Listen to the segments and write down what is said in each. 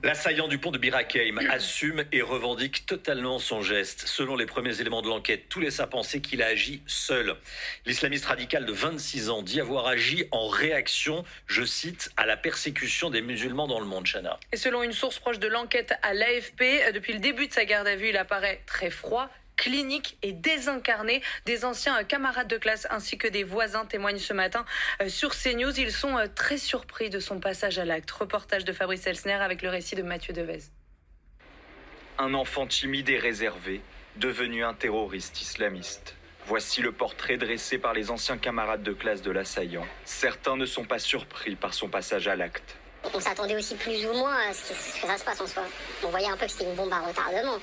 L'assaillant du pont de Bir Hakeim assume et revendique totalement son geste. Selon les premiers éléments de l'enquête, tout laisse à penser qu'il a agi seul. L'islamiste radical de 26 ans dit avoir agi en réaction, je cite, à la persécution des musulmans dans le monde, Chana. Et selon une source proche de l'enquête à l'AFP, depuis le début de sa garde à vue, il apparaît très froid, clinique et désincarné. Des anciens camarades de classe ainsi que des voisins témoignent ce matin sur CNews. Ils sont très surpris de son passage à l'acte. Reportage de Fabrice Elsner avec le récit de Mathieu Devez. Un enfant timide et réservé, devenu un terroriste islamiste. Voici le portrait dressé par les anciens camarades de classe de l'assaillant. Certains ne sont pas surpris par son passage à l'acte. On s'attendait aussi plus ou moins à ce que ça se passe en soi. On voyait un peu que c'était une bombe à retardement.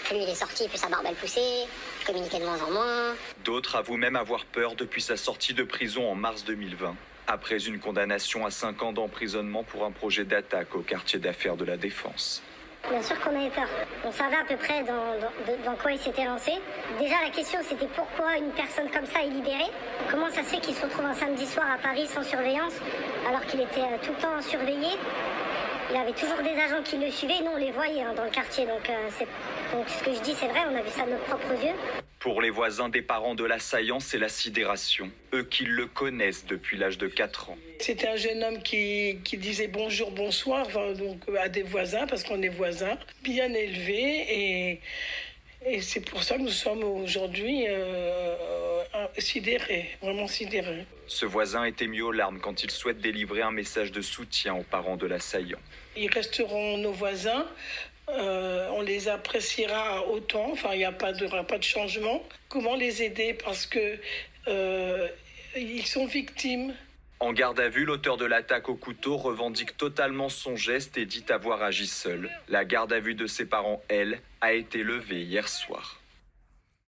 Plus il est sorti, plus sa barbe elle poussait, je communiquais de moins en moins. D'autres avouent même avoir peur depuis sa sortie de prison en mars 2020, après une condamnation à 5 ans d'emprisonnement pour un projet d'attaque au quartier d'affaires de la Défense. Bien sûr qu'on avait peur. On savait à peu près dans quoi il s'était lancé. Déjà la question c'était pourquoi une personne comme ça est libérée. Comment ça se fait qu'il se retrouve un samedi soir à Paris sans surveillance alors qu'il était tout le temps surveillé. Il avait toujours des agents qui le suivaient, nous on les voyait dans le quartier, donc ce que je dis c'est vrai, on a vu ça de nos propres yeux. Pour les voisins des parents de l'assaillant, c'est la sidération, eux qui le connaissent depuis l'âge de 4 ans. C'était un jeune homme qui disait bonjour, bonsoir à des voisins, parce qu'on est voisins, bien élevé, et c'est pour ça que nous sommes aujourd'hui sidérés, vraiment sidérés. Ce voisin est ému aux larmes quand il souhaite délivrer un message de soutien aux parents de l'assaillant. Ils resteront nos voisins, on les appréciera autant, il n'y aura pas de changement. Comment les aider parce que ils sont victimes. En garde à vue, l'auteur de l'attaque au couteau revendique totalement son geste et dit avoir agi seul. La garde à vue de ses parents, elle, a été levée hier soir.